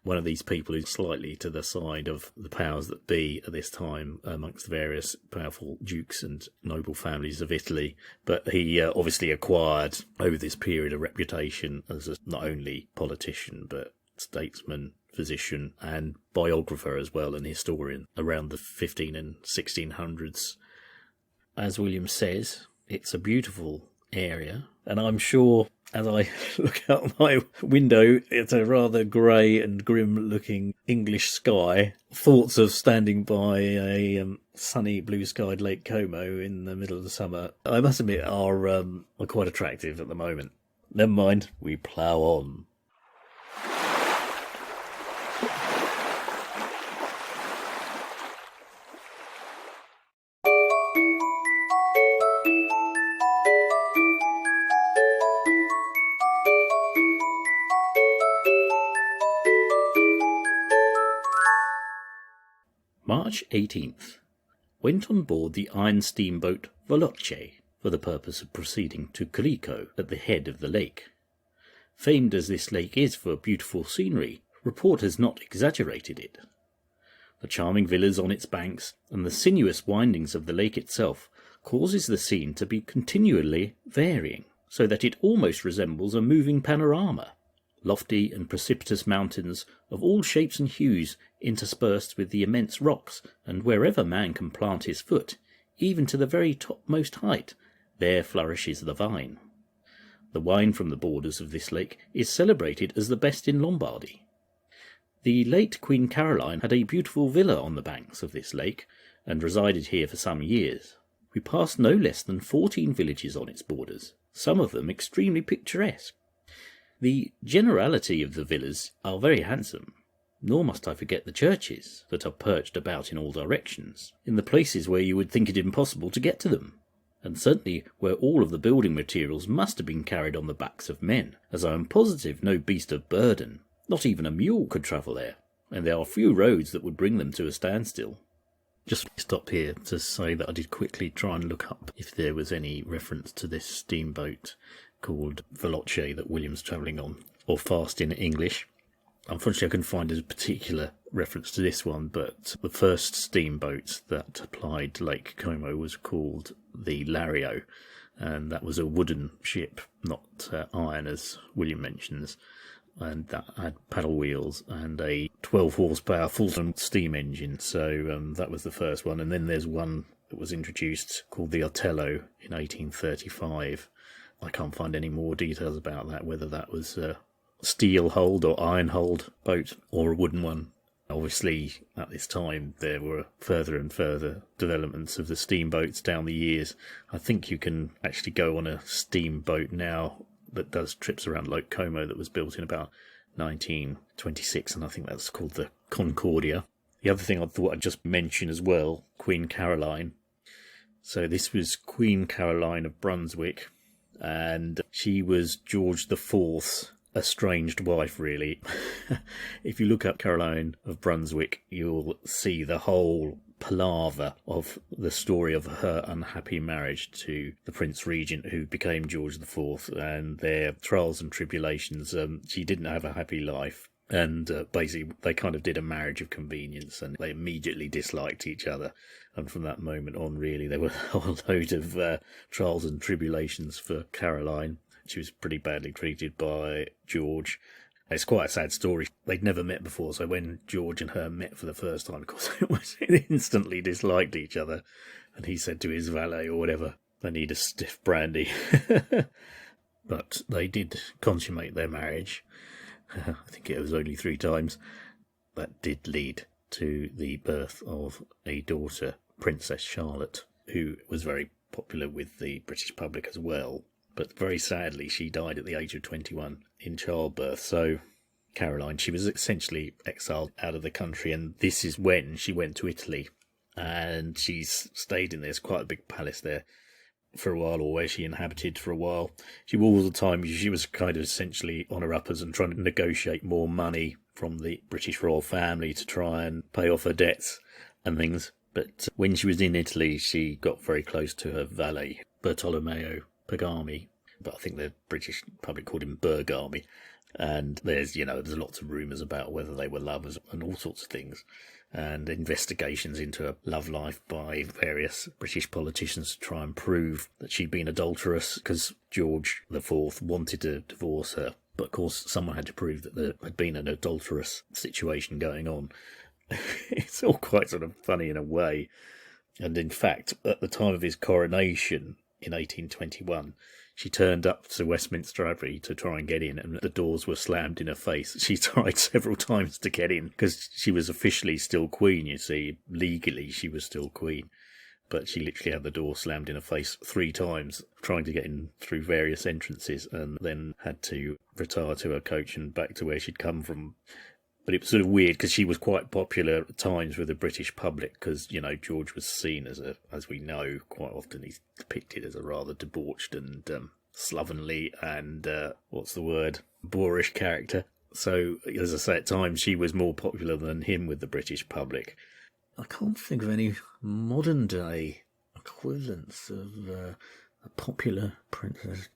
S1: One of these people who's slightly to the side of the powers that be at this time amongst the various powerful dukes and noble families of Italy. But he obviously acquired over this period a reputation as not only politician but statesman, physician and biographer as well, and historian around the 15 and 1600s. As William says, it's a beautiful area, and I'm sure as I look out my window, it's a rather grey and grim-looking English sky. Thoughts of standing by a sunny, blue-skied Lake Como in the middle of the summer, I must admit, are quite attractive at the moment. Never mind, we plough on. March 18th. Went on board the iron steamboat Veloce for the purpose of proceeding to Calico at the head of the lake. Famed as this lake is for beautiful scenery, report has not exaggerated it. The charming villas on its banks and the sinuous windings of the lake itself causes the scene to be continually varying. so that it almost resembles a moving panorama. Lofty and precipitous mountains of all shapes and hues interspersed with the immense rocks, and wherever man can plant his foot, even to the very topmost height, there flourishes the vine. The wine from the borders of this lake is celebrated as the best in Lombardy. The late Queen Caroline had a beautiful villa on the banks of this lake, and resided here for some years. We passed no less than 14 villages on its borders, some of them extremely picturesque. The generality of the villas are very handsome, nor must I forget the churches that are perched about in all directions, in the places where you would think it impossible to get to them, and certainly where all of the building materials must have been carried on the backs of men, as I am positive no beast of burden, not even a mule, could travel there, and there are few roads that would bring them to a standstill. Just stop here to say that I did quickly try and look up if there was any reference to this steamboat called Veloce that William's travelling on, or Fast in English. Unfortunately, I couldn't find a particular reference to this one, but the first steamboat that applied Lake Como was called the Lario, and that was a wooden ship, not iron, as William mentions, and that had paddle wheels and a 12 horsepower full-time steam engine, so that was the first one. And then there's one that was introduced called the Otello in 1835. I can't find any more details about that, whether that was a steel-hulled or iron-hulled boat or a wooden one. Obviously, at this time, there were further and further developments of the steamboats down the years. I think you can actually go on a steamboat now that does trips around Lake Como that was built in about 1926, and I think that's called the Concordia. The other thing I thought I'd just mention as well, Queen Caroline. So this was Queen Caroline of Brunswick, and she was George IV's estranged wife, really. If you look up Caroline of Brunswick, you'll see the whole palaver of the story of her unhappy marriage to the Prince Regent, who became George IV, and their trials and tribulations. She didn't have a happy life, and basically they kind of did a marriage of convenience, and they immediately disliked each other. And from that moment on, really, there were a whole load of trials and tribulations for Caroline. She was pretty badly treated by George. It's quite a sad story. They'd never met before, so when George and her met for the first time, of course, they instantly disliked each other. And he said to his valet or whatever, "I need a stiff brandy." But they did consummate their marriage. I think it was only 3 times. That did lead to the birth of a daughter, Princess Charlotte, who was very popular with the British public as well. But very sadly, she died at the age of 21 in childbirth. So Caroline, she was essentially exiled out of the country, and this is when she went to Italy. And she's stayed in there's quite a big palace there for a while, or where she inhabited for a while. She all the time, she was kind of essentially on her uppers and trying to negotiate more money from the British royal family to try and pay off her debts and things. But when she was in Italy, she got very close to her valet, Bartolomeo Pagami, but I think the British public called him Bergami. And there's lots of rumours about whether they were lovers and all sorts of things, and investigations into her love life by various British politicians to try and prove that she'd been adulterous, because George IV wanted to divorce her. But of course, someone had to prove that there had been an adulterous situation going on. It's all quite sort of funny in a way. And in fact, at the time of his coronation in 1821, she turned up to Westminster Abbey to try and get in, and the doors were slammed in her face. She tried several times to get in, because she was officially still queen, you see. Legally, she was still queen. But she literally had the door slammed in her face 3 times, trying to get in through various entrances, and then had to retire to her coach and back to where she'd come from. But it was sort of weird, because she was quite popular at times with the British public, because, George was seen as we know, quite often he's depicted as a rather debauched and slovenly and, boorish character. So, as I say, at times she was more popular than him with the British public. I can't think of any modern day equivalents of a popular Princess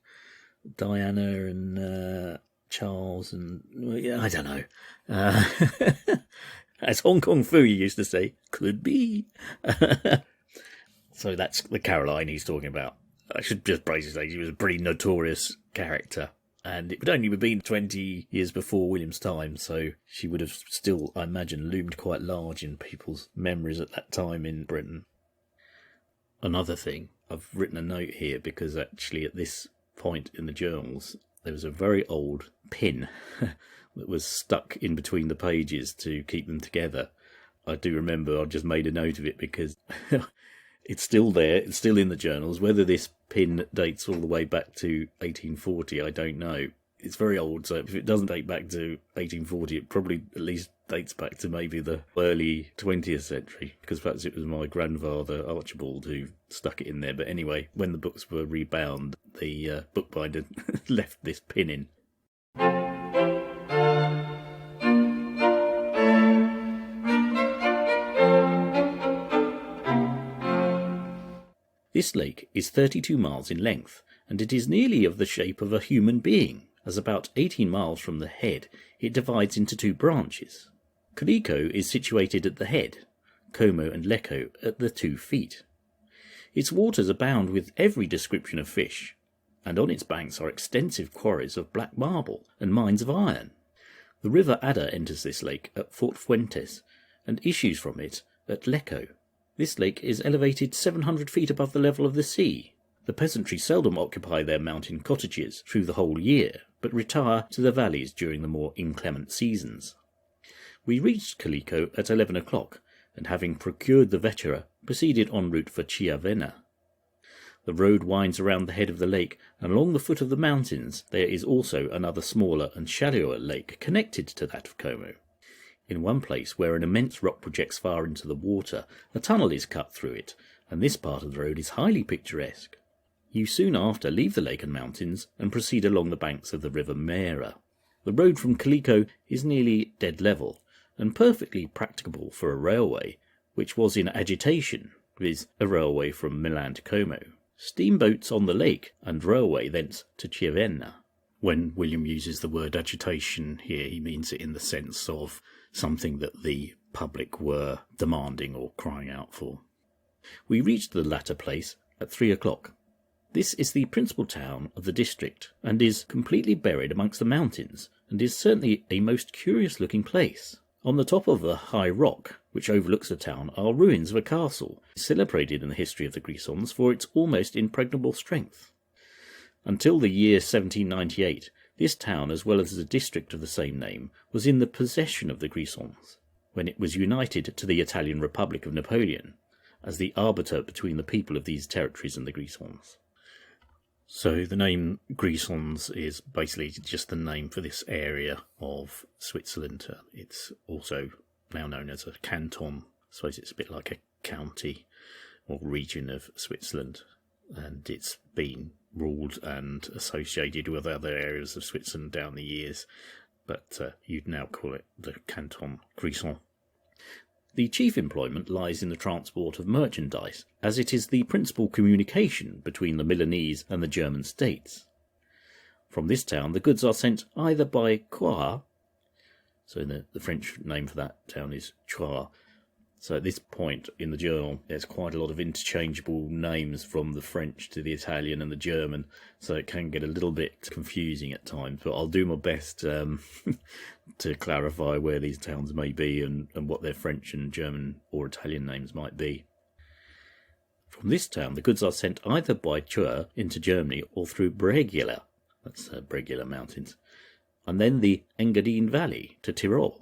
S1: Diana and Charles, and I don't know. As Hong Kong Fooey used to say, could be. So that's the Caroline he's talking about. I should just basically say she was a pretty notorious character. And it would only have been 20 years before William's time, so she would have still, I imagine, loomed quite large in people's memories at that time in Britain. Another thing, I've written a note here because actually at this point in the journals, there was a very old pin that was stuck in between the pages to keep them together. I do remember I just made a note of it because it's still there, it's still in the journals. Whether this pin dates all the way back to 1840, I don't know. It's very old, so if it doesn't date back to 1840, it probably at least dates back to maybe the early 20th century, because perhaps it was my grandfather, Archibald, who stuck it in there. But anyway, when the books were rebound, the bookbinder left this pin in. This lake is 32 miles in length, and it is nearly of the shape of a human being, as about 18 miles from the head it divides into two branches. Colicchio is situated at the head, Como and Lecco at the 2 feet. Its waters abound with every description of fish, and on its banks are extensive quarries of black marble and mines of iron. The river Adda enters this lake at Fort Fuentes, and issues from it at Lecco. This lake is elevated 700 feet above the level of the sea. The peasantry seldom occupy their mountain cottages through the whole year, but retire to the valleys during the more inclement seasons. We reached Colicchio at 11 o'clock, and having procured the vettura, proceeded en route for Chiavenna. The road winds around the head of the lake, and along the foot of the mountains there is also another smaller and shallower lake connected to that of Como. In one place, where an immense rock projects far into the water, a tunnel is cut through it, and this part of the road is highly picturesque. You soon after leave the lake and mountains and proceed along the banks of the river Mera. The road from Colicchio is nearly dead level, and perfectly practicable for a railway, which was in agitation, viz. A railway from Milan to Como, steamboats on the lake, and railway thence to Chiavenna. When William uses the word agitation here, he means it in the sense of something that the public were demanding or crying out for. We reached the latter place at 3 o'clock. This is the principal town of the district, and is completely buried amongst the mountains, and is certainly a most curious-looking place. On the top of a high rock, which overlooks the town, are ruins of a castle, celebrated in the history of the Grisons for its almost impregnable strength. Until the year 1798, this town, as well as the district of the same name, was in the possession of the Grisons, when it was united to the Italian Republic of Napoleon, as the arbiter between the people of these territories and the Grisons. So the name Grisons is basically just the name for this area of Switzerland. It's also now known as a canton. I suppose it's a bit like a county or region of Switzerland, and it's been ruled and associated with other areas of Switzerland down the years, but you'd now call it the Canton Grison. The chief employment lies in the transport of merchandise, as it is the principal communication between the Milanese and the German states. From this town the goods are sent either by Coire, so the French name for that town is Troyes. So at this point in the journal, there's quite a lot of interchangeable names from the French to the Italian and the German, so it can get a little bit confusing at times, but I'll do my best to clarify where these towns may be and what their French and German or Italian names might be. From this town, the goods are sent either by Chur into Germany or through Bregula, that's Bregula Mountains, and then the Engadine Valley to Tyrol.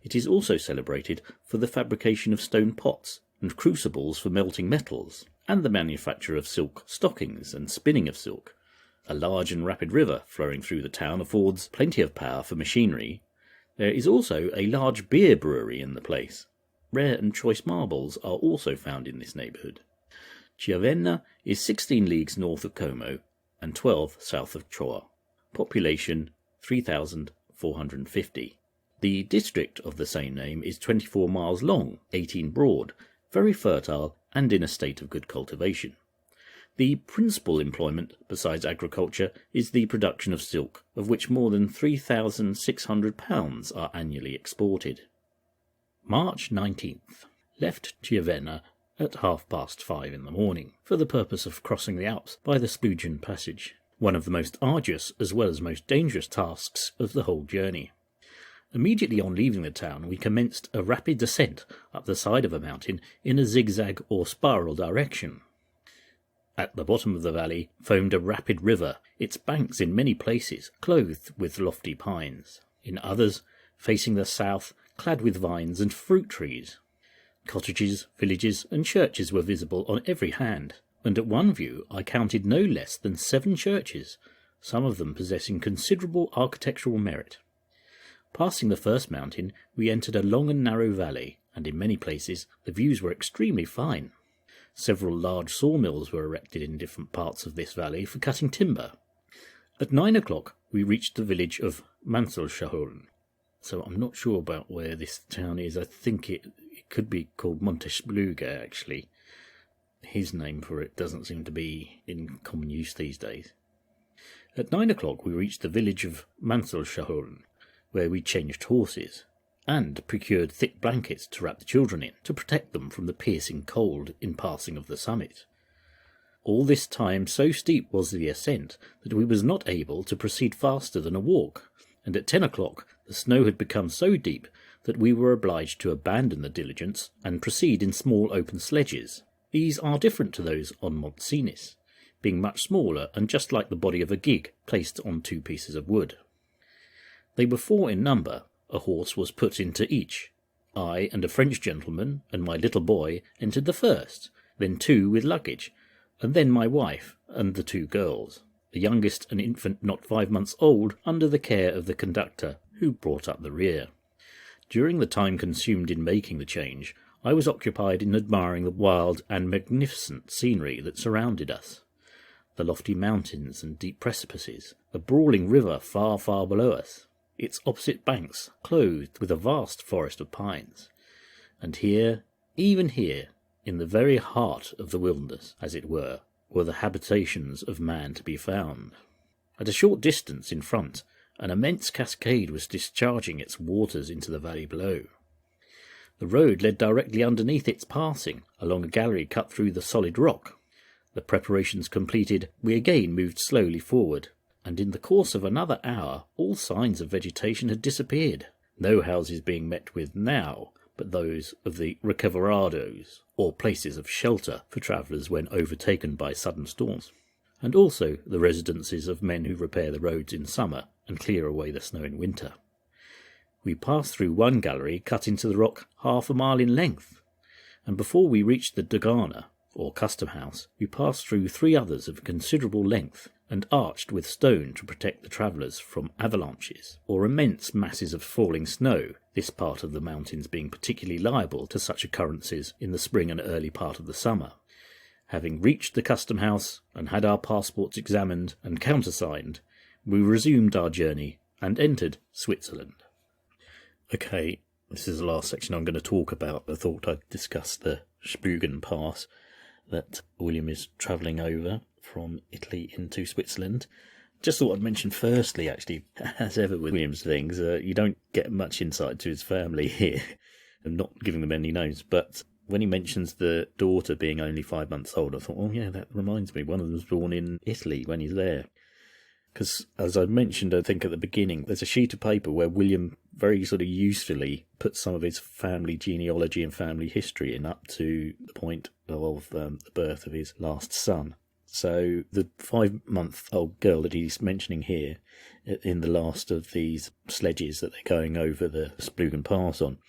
S1: It is also celebrated for the fabrication of stone pots and crucibles for melting metals, and the manufacture of silk stockings and spinning of silk. A large and rapid river flowing through the town affords plenty of power for machinery. There is also a large beer brewery in the place. Rare and choice marbles are also found in this neighbourhood. Chiavenna is 16 leagues north of Como and 12 south of Troyes. Population 3,450. The district of the same name is 24 miles long, 18 broad, very fertile and in a state of good cultivation. The principal employment, besides agriculture, is the production of silk, of which more than 3,600 pounds are annually exported. March 19th. Left Chiavenna at 5:30 in the morning for the purpose of crossing the Alps by the Splugen passage, one of the most arduous as well as most dangerous tasks of the whole journey. Immediately on leaving the town, we commenced a rapid descent up the side of a mountain in a zigzag or spiral direction. At the bottom of the valley foamed a rapid river, its banks in many places clothed with lofty pines, in others, facing the south, clad with vines and fruit trees. Cottages, villages, and churches were visible on every hand, and at one view I counted no less than 7 churches, some of them possessing considerable architectural merit. Passing the first mountain, we entered a long and narrow valley, and in many places the views were extremely fine. Several large sawmills were erected in different parts of this valley for cutting timber. At 9 o'clock we reached the village of Manselschaulen. So I'm not sure about where this town is. I think it could be called Splugen, actually. His name for it doesn't seem to be in common use these days. At 9 o'clock we reached the village of Manselschaulen, where we changed horses, and procured thick blankets to wrap the children in, to protect them from the piercing cold in passing of the summit. All this time so steep was the ascent that we was not able to proceed faster than a walk, and at 10 o'clock the snow had become so deep that we were obliged to abandon the diligence and proceed in small open sledges. These are different to those on Mont Cenis, being much smaller and just like the body of a gig placed on 2 pieces of wood. They were 4 in number. A horse was put into each. I and a French gentleman and my little boy entered the first, then 2 with luggage, and then my wife and the 2 girls, the youngest an infant not 5 months old, under the care of the conductor, who brought up the rear. During the time consumed in making the change, I was occupied in admiring the wild and magnificent scenery that surrounded us. The lofty mountains and deep precipices, the brawling river far, far below us, its opposite banks clothed with a vast forest of pines, and here, even here, in the very heart of the wilderness, as it were the habitations of man to be found. At a short distance in front, an immense cascade was discharging its waters into the valley below. The road led directly underneath its passing, along a gallery cut through the solid rock. The preparations completed, we again moved slowly forward, and in the course of another hour all signs of vegetation had disappeared, no houses being met with now but those of the recoverados, or places of shelter for travellers when overtaken by sudden storms, and also the residences of men who repair the roads in summer and clear away the snow in winter. We passed through one gallery cut into the rock 1/2 mile in length, and before we reached the Dogana, or custom house, we passed through 3 others of considerable length, and arched with stone to protect the travellers from avalanches, or immense masses of falling snow, this part of the mountains being particularly liable to such occurrences in the spring and early part of the summer. Having reached the custom house, and had our passports examined and countersigned, we resumed our journey, and entered Switzerland. Okay, this is the last section I'm going to talk about. I thought I'd discuss the Splugen Pass that William is travelling over from Italy into Switzerland. Just thought I'd mention firstly, actually, as ever with William's things, you don't get much insight to his family here. I'm not giving them any names, but when he mentions the daughter being only 5 months old, I thought, oh yeah, that reminds me, one of them was born in Italy when he's there. Because, as I mentioned, I think at the beginning, there's a sheet of paper where William very sort of usefully puts some of his family genealogy and family history in up to the point of the birth of his last son. So the 5-month-old girl that he's mentioning here in the last of these sledges that they're going over the Splugen Pass on,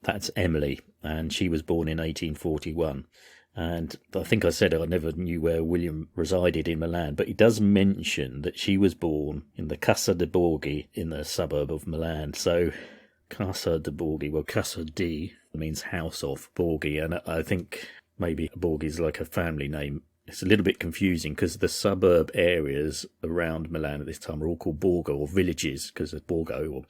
S1: that's Emily, and she was born in 1841. And I think I said I never knew where William resided in Milan, but he does mention that she was born in the Casa de Borghi in the suburb of Milan. So Casa de Borghi, well, Casa di means house of Borghi, and I think maybe Borghi is like a family name. It's a little bit confusing because the suburb areas around Milan at this time are all called Borgo, or villages, because Borgo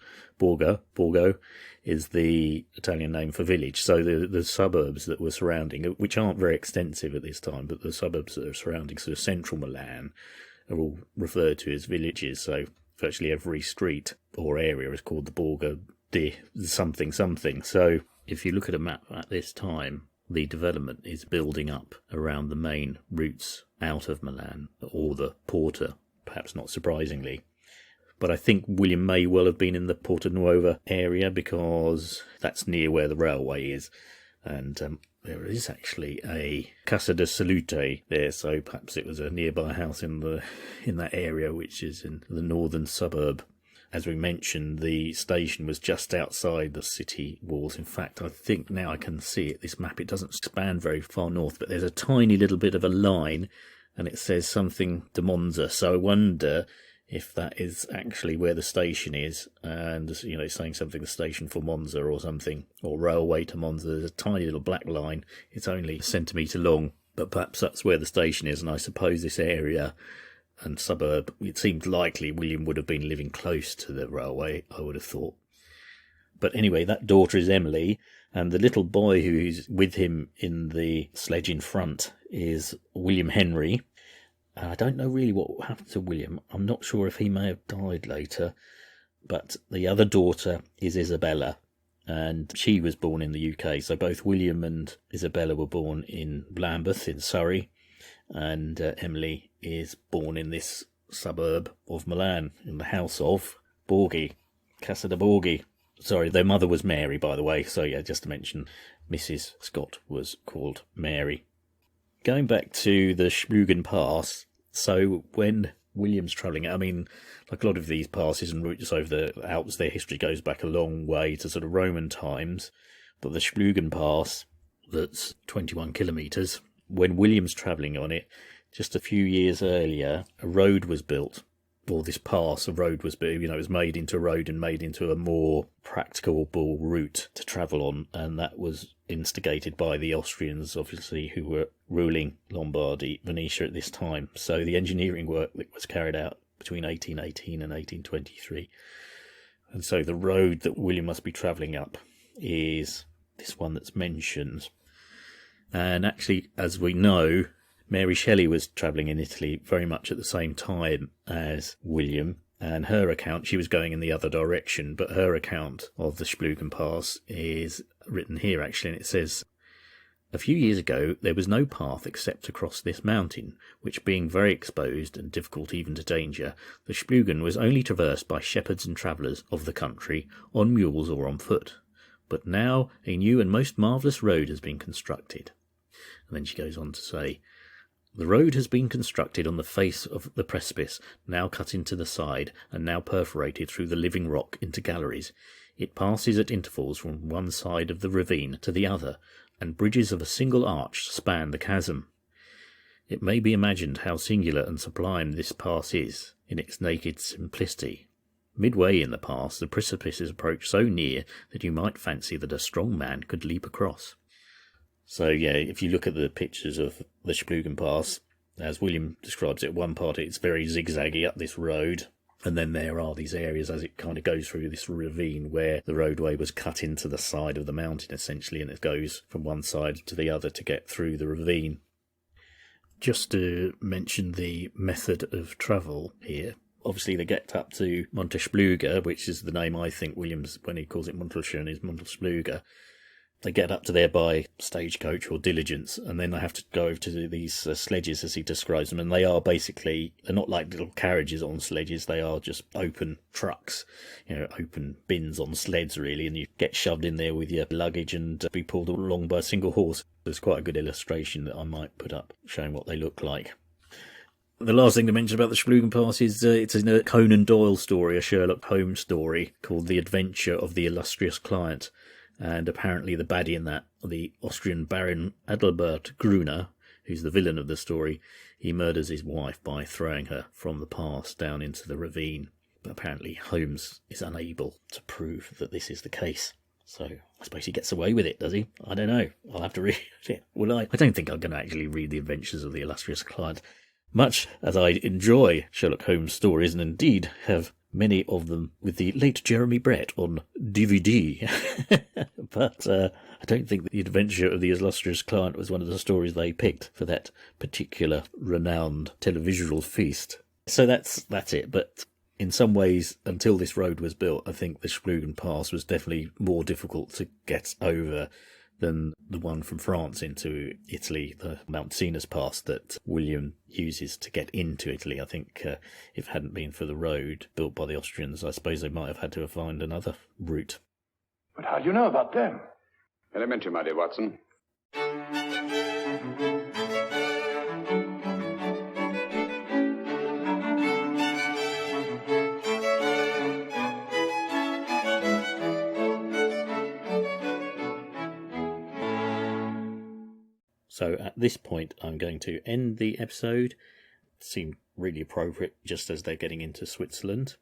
S1: is the Italian name for village. So the suburbs that were surrounding, which aren't very extensive at this time, but the suburbs that are surrounding sort of central Milan are all referred to as villages. So virtually every street or area is called the Borgo di something something. So if you look at a map at this time, the development is building up around the main routes out of Milan, or the Porta, perhaps not surprisingly. But I think William may well have been in the Porta Nuova area because that's near where the railway is. And there is actually a Casa de Salute there, so perhaps it was a nearby house in that area, which is in the northern suburb. As we mentioned, the station was just outside the city walls. In fact, I think now I can see it, this map, it doesn't span very far north, but there's a tiny little bit of a line, and it says something de Monza. So I wonder if that is actually where the station is, and, it's saying something, the station for Monza or something, or railway to Monza. There's a tiny little black line. It's only a centimetre long, but perhaps that's where the station is, and I suppose this area and suburb, it seemed likely William would have been living close to the railway, I would have thought. But anyway, that daughter is Emily, and the little boy who's with him in the sledge in front is William Henry. I don't know really what happened to William. I'm not sure if he may have died later, but the other daughter is Isabella, and she was born in the UK. So both William and Isabella were born in Lambeth in Surrey, and Emily is born in this suburb of Milan, in the house of Borghi, Casa de Borghi. Sorry, their mother was Mary, by the way. So yeah, just to mention, Mrs. Scott was called Mary. Going back to the Splugen Pass, so when William's travelling, I mean, like a lot of these passes and routes over the Alps, their history goes back a long way to sort of Roman times. But the Splugen Pass, that's 21 kilometres, when William's travelling on it, just a few years earlier, a road was built, or this pass, a road was built, it was made into a road and made into a more practicable route to travel on, and that was instigated by the Austrians, obviously, who were ruling Lombardy, Venetia at this time. So the engineering work that was carried out between 1818 and 1823. And so the road that William must be travelling up is this one that's mentioned. And actually, as we know, Mary Shelley was travelling in Italy very much at the same time as William, and her account, she was going in the other direction, but her account of the Splugen Pass is written here, actually, and it says, "A few years ago there was no path except across this mountain, which being very exposed and difficult even to danger, the Splugen was only traversed by shepherds and travellers of the country, on mules or on foot. But now a new and most marvellous road has been constructed." And then she goes on to say, "The road has been constructed on the face of the precipice, now cut into the side, and now perforated through the living rock into galleries. It passes at intervals from one side of the ravine to the other, and bridges of a single arch span the chasm. It may be imagined how singular and sublime this pass is, in its naked simplicity. Midway in the pass, the precipices approach so near that you might fancy that a strong man could leap across." So yeah, if you look at the pictures of the Splugen Pass, as William describes it, one part it's very zigzaggy up this road, and then there are these areas as it kind of goes through this ravine where the roadway was cut into the side of the mountain essentially, and it goes from one side to the other to get through the ravine. Just to mention the method of travel here, obviously they get up to Montespluga, which is the name I think Williams, when he calls it Montelschen, is Montespluga. They get up to there by stagecoach or diligence, and then they have to go over to these sledges, as he describes them, and they are basically, they're not like little carriages on sledges, they are just open trucks, open bins on sleds really, and you get shoved in there with your luggage and be pulled along by a single horse. There's quite a good illustration that I might put up showing what they look like. The last thing to mention about the Splugen Pass is it's in a Conan Doyle story, a Sherlock Holmes story, called The Adventure of the Illustrious Client. And apparently the baddie in that, the Austrian Baron Adalbert Gruner, who's the villain of the story, he murders his wife by throwing her from the pass down into the ravine. But apparently Holmes is unable to prove that this is the case. So I suppose he gets away with it, does he? I don't know. I'll have to read it. Will I? I don't think I'm going to actually read The Adventures of the Illustrious Client. Much as I enjoy Sherlock Holmes stories, and indeed have many of them with the late Jeremy Brett on DVD. But I don't think that The Adventure of the Illustrious Client was one of the stories they picked for that particular renowned televisual feast. So that's it. But in some ways, until this road was built, I think the Splugen Pass was definitely more difficult to get over than the one from France into Italy, the Mount Cenas pass that William uses to get into Italy. I think if it hadn't been for the road built by the Austrians, I suppose they might have had to find another route.
S4: But how do you know about them?
S5: Elementary, my dear Watson.
S1: So at this point, I'm going to end the episode. It seemed really appropriate just as they're getting into Switzerland.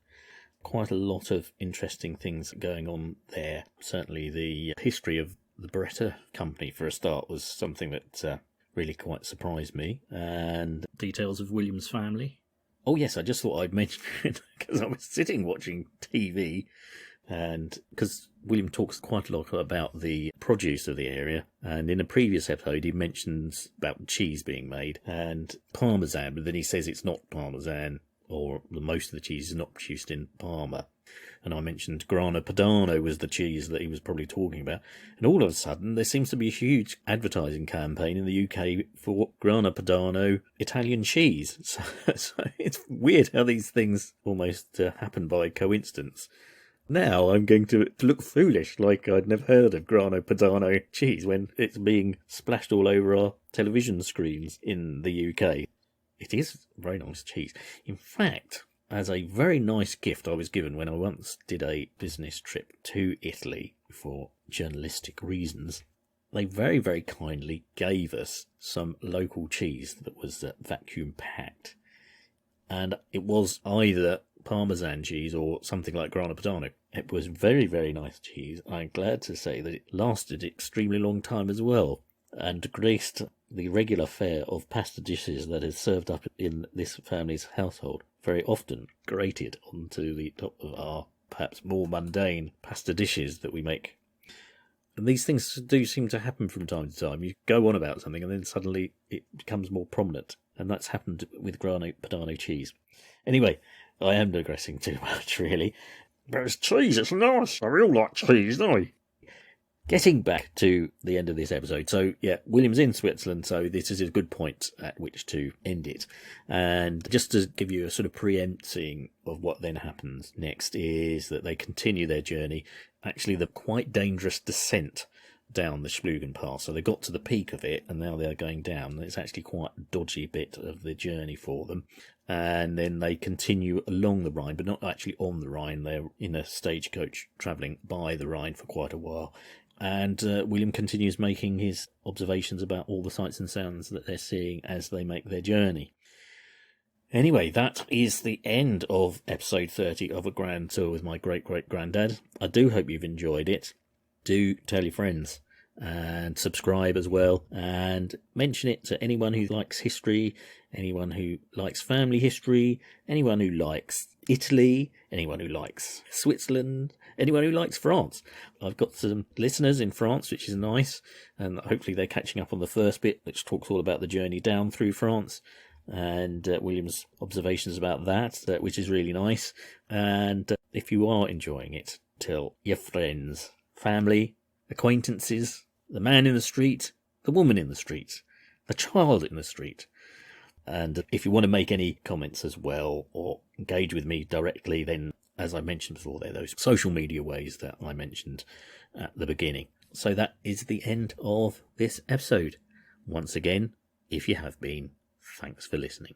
S1: Quite a lot of interesting things going on there. Certainly the history of the Beretta company, for a start, was something that really quite surprised me. And details of William's family. Oh yes, I just thought I'd mention it because I was sitting watching TV, and because William talks quite a lot about the produce of the area, and in a previous episode he mentions about cheese being made and Parmesan, but then he says it's not Parmesan, or most of the cheese is not produced in Parma. And I mentioned Grana Padano was the cheese that he was probably talking about. And all of a sudden, there seems to be a huge advertising campaign in the UK for Grana Padano Italian cheese. So it's weird how these things almost happen by coincidence. Now I'm going to look foolish, like I'd never heard of Grana Padano cheese when it's being splashed all over our television screens in the UK. It is very nice cheese. In fact, as a very nice gift I was given when I once did a business trip to Italy for journalistic reasons, they very, very kindly gave us some local cheese that was vacuum packed. And it was either Parmesan cheese or something like Grana Padano. It was very, very nice cheese. I'm glad to say that it lasted an extremely long time as well, and graced the regular fare of pasta dishes that is served up in this family's household, very often grated onto the top of our perhaps more mundane pasta dishes that we make. And these things do seem to happen from time to time. You go on about something and then suddenly it becomes more prominent, and that's happened with Grana Padano cheese. Anyway, I am digressing too much, really. But it's cheese, it's nice. I really like cheese, don't I? Getting back to the end of this episode. So, yeah, William's in Switzerland, so this is a good point at which to end it. And just to give you a sort of preempting of what then happens next is that they continue their journey. Actually, the quite dangerous descent down the Splugen Pass. So they got to the peak of it, and now they're going down. It's actually quite a dodgy bit of the journey for them. And then they continue along the Rhine, but not actually on the Rhine. They're in a stagecoach travelling by the Rhine for quite a while. And William continues making his observations about all the sights and sounds that they're seeing as they make their journey. Anyway, that is the end of episode 30 of A Grand Tour with my great-great-granddad. I do hope you've enjoyed it. Do tell your friends and subscribe as well, and mention it to anyone who likes history, anyone who likes family history, anyone who likes Italy, anyone who likes Switzerland, anyone who likes France. I've got some listeners in France, which is nice, and hopefully they're catching up on the first bit, which talks all about the journey down through France, and William's observations about that, which is really nice. And if you are enjoying it, tell your friends, family, acquaintances, the man in the street, the woman in the street, the child in the street. And if you want to make any comments as well, or engage with me directly, then, as I mentioned before, there are those social media ways that I mentioned at the beginning. So that is the end of this episode. Once again, if you have been, thanks for listening.